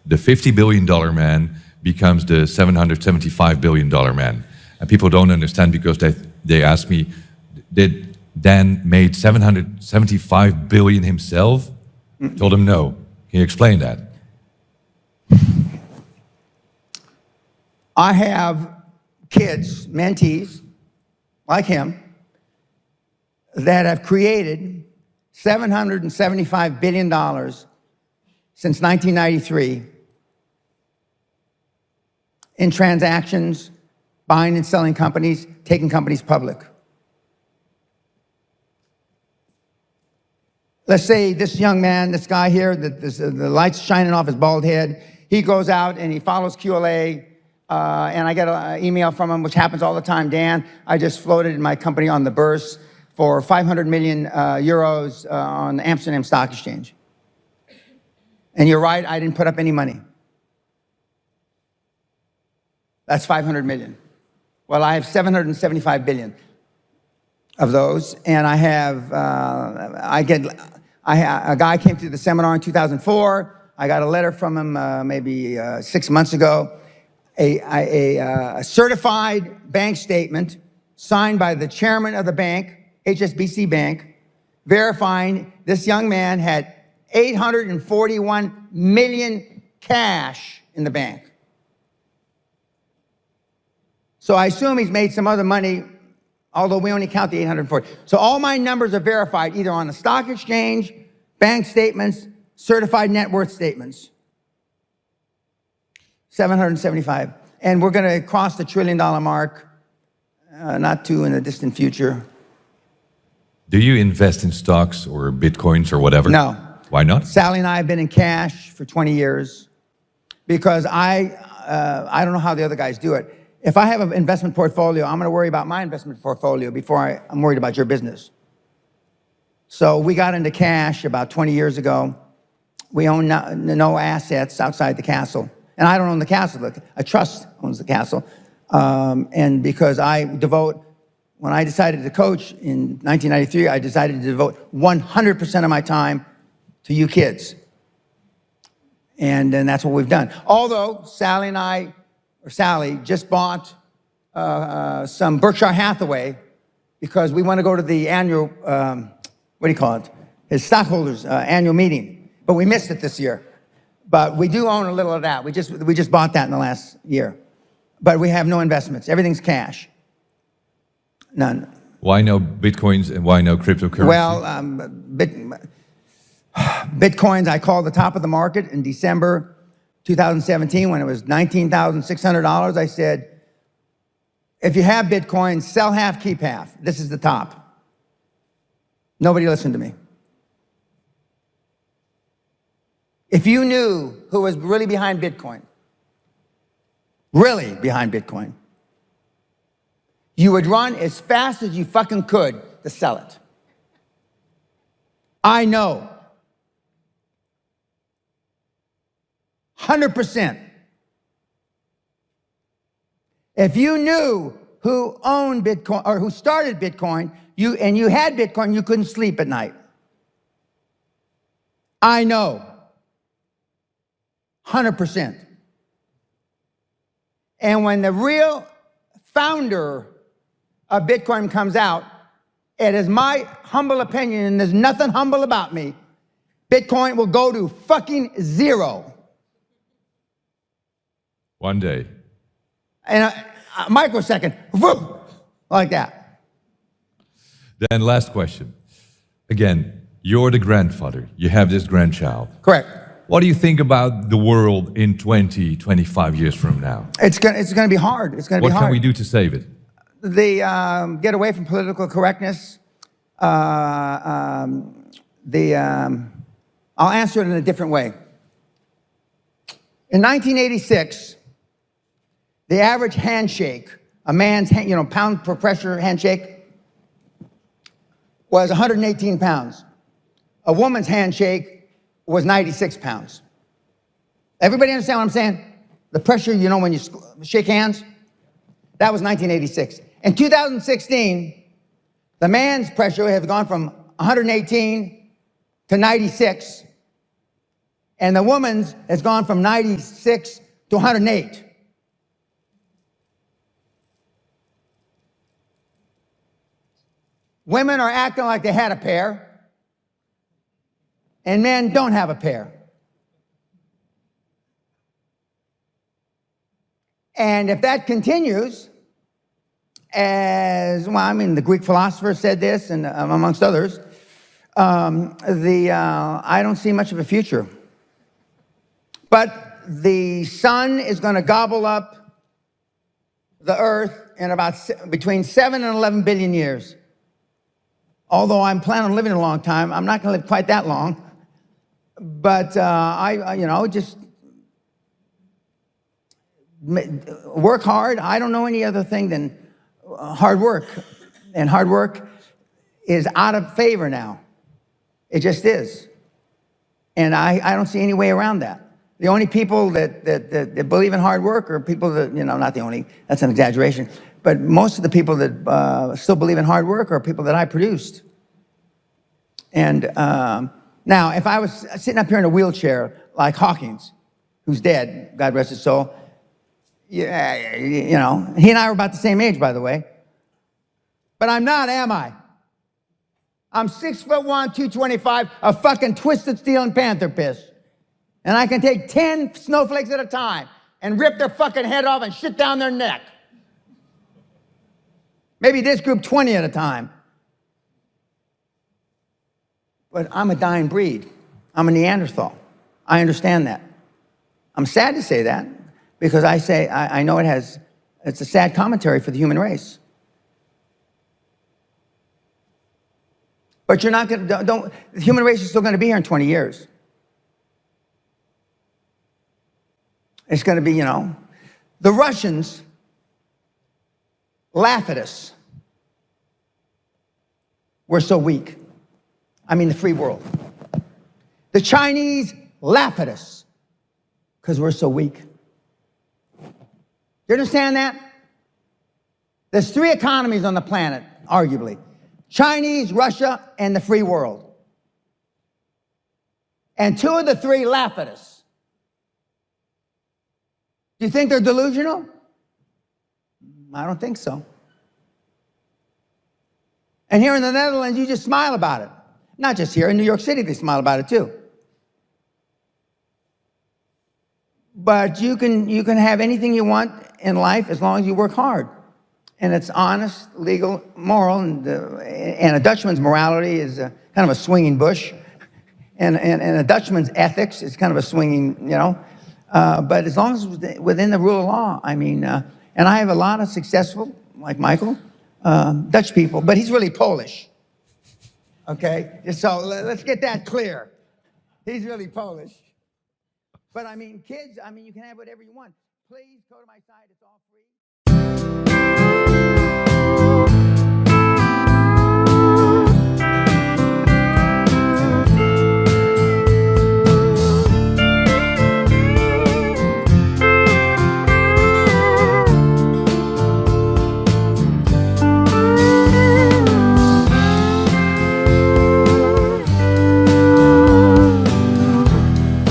the $50 billion man becomes the $775 billion man. And people don't understand because they ask me, did Dan made $775 billion himself? I told him no. Can you explain that? I have kids, mentees, like him, that have created $775 billion since 1993 in transactions, buying and selling companies, taking companies public. Let's say this young man, this guy here, the light's shining off his bald head, he goes out and he follows QLA, and I get an email from him, which happens all the time. Dan, I just floated my company on the Bourse for 500 million euros on the Amsterdam Stock Exchange. And you're right, I didn't put up any money. That's 500 million. Well, I have 775 billion of those, and I have, a guy came to the seminar in 2004. I got a letter from him maybe 6 months ago, a certified bank statement signed by the chairman of the bank, HSBC Bank, verifying this young man had 841 million cash in the bank. So I assume he's made some other money, although we only count the 840. So all my numbers are verified either on the stock exchange, bank statements, certified net worth statements. 775. And we're going to cross the $1 trillion mark, not too in the distant future. Do you invest in stocks or Bitcoins or whatever? No. Why not? Sally and I have been in cash for 20 years because I don't know how the other guys do it. If I have an investment portfolio, I'm going to worry about my investment portfolio before I'm worried about your business. So we got into cash about 20 years ago. We own no assets outside the castle. And I don't own the castle. A trust owns the castle. And because when I decided to coach in 1993, I decided to devote 100% of my time to you kids. And that's what we've done. Although Sally just bought some Berkshire Hathaway because we want to go to the annual, his stockholders' annual meeting. But we missed it this year. But we do own a little of that. We just bought that in the last year. But we have no investments. Everything's cash. None. Why no Bitcoins and why no cryptocurrency? Well, Bitcoins, I called the top of the market in December 2017 when it was $19,600. I said, if you have Bitcoin, sell half, keep half. This is the top. Nobody listened to me. If you knew who was really behind Bitcoin, you would run as fast as you fucking could to sell it. I know. 100%. If you knew who owned Bitcoin or who started Bitcoin, and you had Bitcoin, you couldn't sleep at night. I know. 100%. And when the real founder of Bitcoin comes out, it is my humble opinion, and there's nothing humble about me, Bitcoin will go to fucking zero. One day. In a microsecond, whoop, like that. Then last question. Again, you're the grandfather. You have this grandchild. Correct. What do you think about the world in 20, 25 years from now? It's going to be hard. It's going to be hard. What can we do to save it? Get away from political correctness. I'll answer it in a different way. In 1986, the average handshake, a man's pound per pressure handshake, was 118 pounds. A woman's handshake was 96 pounds. Everybody understand what I'm saying? The pressure, when you shake hands? That was 1986. In 2016, the man's pressure has gone from 118 to 96. And the woman's has gone from 96 to 108. Women are acting like they had a pair, and men don't have a pair. And if that continues, as well, I mean, the Greek philosopher said this, and amongst others, I don't see much of a future. But the sun is going to gobble up the earth in about between 7 and 11 billion years. Although I'm planning on living a long time, I'm not going to live quite that long. But just work hard. I don't know any other thing than hard work. And hard work is out of favor now. It just is. And I don't see any way around that. The only people that believe in hard work are people that, not the only, that's an exaggeration, but most of the people that still believe in hard work are people that I produced. And now, if I was sitting up here in a wheelchair like Hawkins, who's dead, God rest his soul, yeah, he and I were about the same age, by the way. But I'm not, am I? I'm 6'1", 225, a fucking twisted steel and panther piss. And I can take 10 snowflakes at a time and rip their fucking head off and shit down their neck. Maybe this group 20 at a time. But I'm a dying breed. I'm a Neanderthal. I understand that. I'm sad to say that because I know it's a sad commentary for the human race. But you're not going to, the human race is still going to be here in 20 years. It's going to be, the Russians laugh at us. We're so weak. I mean, the free world. The Chinese laugh at us because we're so weak. You understand that? There's 3 economies on the planet, arguably. Chinese, Russia, and the free world. And 2 of the 3 laugh at us. Do you think they're delusional? I don't think so. And here in the Netherlands, you just smile about it. Not just here, in New York City, they smile about it too. But you can have anything you want in life as long as you work hard. And it's honest, legal, moral, and a Dutchman's morality is kind of a swinging bush. And a Dutchman's ethics is kind of a swinging, but as long as it's within the rule of law, and I have a lot of successful, like Michael, Dutch people, but he's really Polish. Okay, so let's get that clear. He's really Polish. But kids, you can have whatever you want. Please go to my site, it's all free.